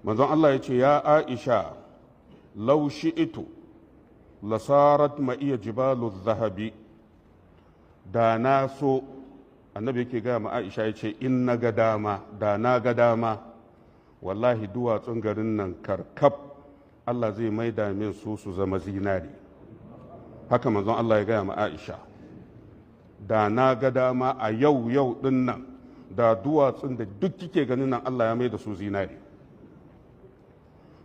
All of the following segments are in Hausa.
manzon Allah ya ce ya Aisha law shi'tu lasarat ma iya jibalu zahabi, da na so, annabi yake gaya ma Aisha ya ce in na ga dama, da na ga dama wallahi duwatsun garin nan karkab Allah zai maida min su zama zinari. Haka manzon Allah ya gaya ma Aisha, da na ga dama a yau din nan da duwatsun da duk kike ganin nan Allah ya maida su zinari.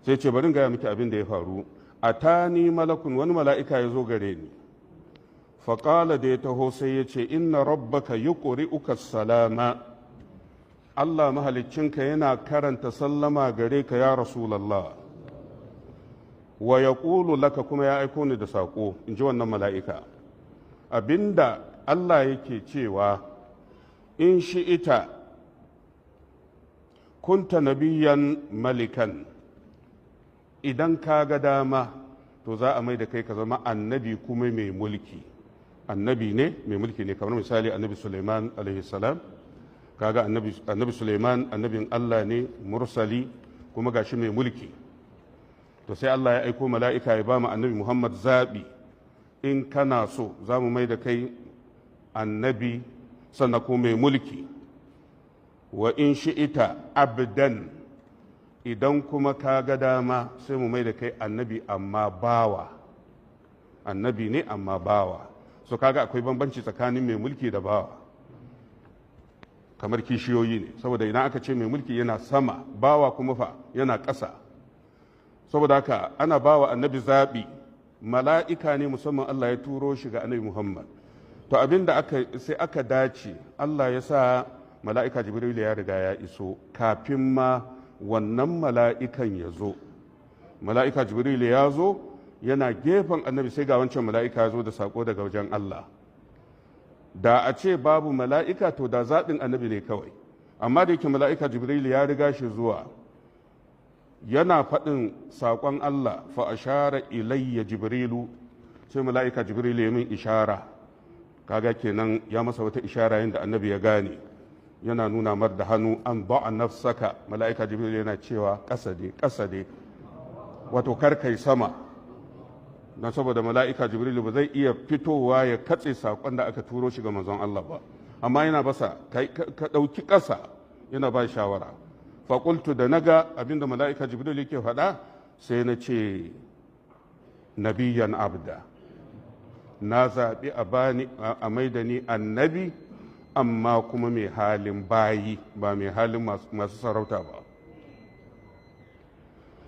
Sai ce bari gaya miki abin da ya faru. Atani malakun, wani mala'ika ya zo gare ni, faƙala da ya taho sai ya ce inna rabbaka yuqri'uka salama, Allah mahaliccinka yana karanta sallama gare ka ya Rasulallah, wa ya laka kuma ya aiko ni da saƙo, in ji wannan mala'ika. Abinda Allah yake cewa in shi'ita kunta nabiyan malikan, idan ka ga dama to za a mai da kai ka zama annabi kuma mai mulki. Annabi ne mai mulki ne, kamar misali annabi Suleiman alaihi salam, kaga annabi Suleiman annabin Allah ne mursali kuma gashi mai mulki. To sai Allah ya aiko mala'ika ya ba mu annabi Muhammad zaɓi, in kana so za mu mai da kai annabi sannan kuma mai mulki. Wa in shi'ita abdan, idan kuma ka ga dama sai mu mai da kai annabi amma bawa. Annabi ne amma bawa. So kaga akwai bambanci tsakanin mai mulki da bawa, kamar kishiyoyi ne, saboda idan aka ce mai mulki yana sama, bawa kuma fa yana ƙasa. Saboda haka ana bawa annabi zaɓi, mala'ika ne musamman Allah ya turo shi ga annabi Muhammad. To abin da sai aka dace, Allah ya sa mala'ika Jibril ya riga ya iso kafin ma wannan mala'ikan ya zo. Mala'ika Jibril ya zo yana gefen annabi, sai ga wancan mala'ika ya zo da saƙo daga wajen Allah. Da a ce babu mala'ika to da zaɓin annabi ne kawai, amma da yake mala'ika Jibril ya riga shi zuwa, yana faɗin saƙon Allah, fa ashara ilayya Jibrilu, sai mala'ika Jibril ya min ishara. Kaga kenan ya masa wata ishara yadda annabi ya gane, yana nuna mar da hannu an ba'a nafsaka. Mala'ika Jibril yana cewa ƙasa dai, wato kar kai sama, na saboda mala'ika Jibril ba zai iya fitowa ya katse saƙon da aka turo shi ga manzon Allah ba, amma yana basa ka ɗauki ƙasa, yana ba shawara. Faƙultu da naga abinda mala'ika Jibril yake faɗa, sai na ce nabiyan abda, na zaɓi a maida ni annabi amma kuma mai halin bayi, ba mai halin masu sarauta ba.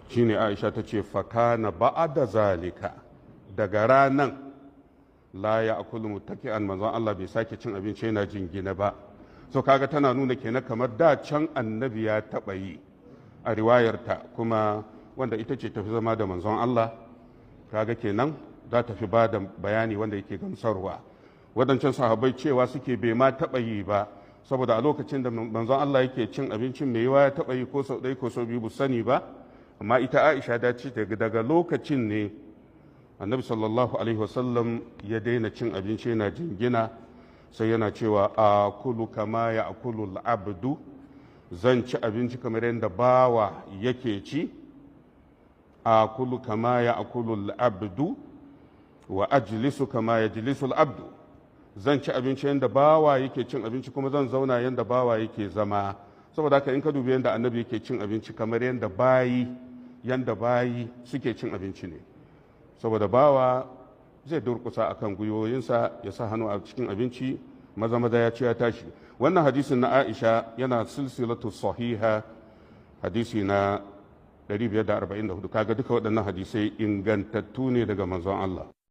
Shine Aisha ta ce fakana ba'ada zalika, daga ranan la ya akulu muttaki'an, manzon Allah bai sake cin abinci yana jingina ba. So kaga tana nuna kenan kamar da can annabi ya taɓa yi a riwayarta, kuma wanda ita ce tafi zama da manzon Allah, kaga kenan za ta fi ba da bayani wanda yake gamsarwa. Waɗancan sahabbai cewa suke bai ma taɓa yi ba, saboda a lokacin da manzon Allah yake cin abincin mai yiwa ya taɓa yi ko sau ɗaya ko sau biyu bu sani ba, amma ita Aisha da ce daga lokacin ne annabi sallallahu alaihi wasallam ya daina cin abinci yana jingina, sai yana cewa a kulu kama ya akulu al'abdu, zan ci abinci kamar yadda bawa yake ci. A kulu kama ya akulu al'abdu wa ajlisu kama ya jilisu al'abdu, zan ci abinci yadda bawa yake cin abinci kuma zan zauna yadda bawa yake zama. Saboda haka in ka dubi yadda annabi yake cin abinci kamar yadda bayi suke cin abinci ne, saboda bawa zai durkusa akan gwiwoyinsa ya sa hannu a cikin abinci, maza ya ci ya tashi. Wannan hadisin na Aisha yana silsilatu sahiha, hadisi na 544. Kaga duka waɗannan hadisai ingantattu ne daga manzon Allah.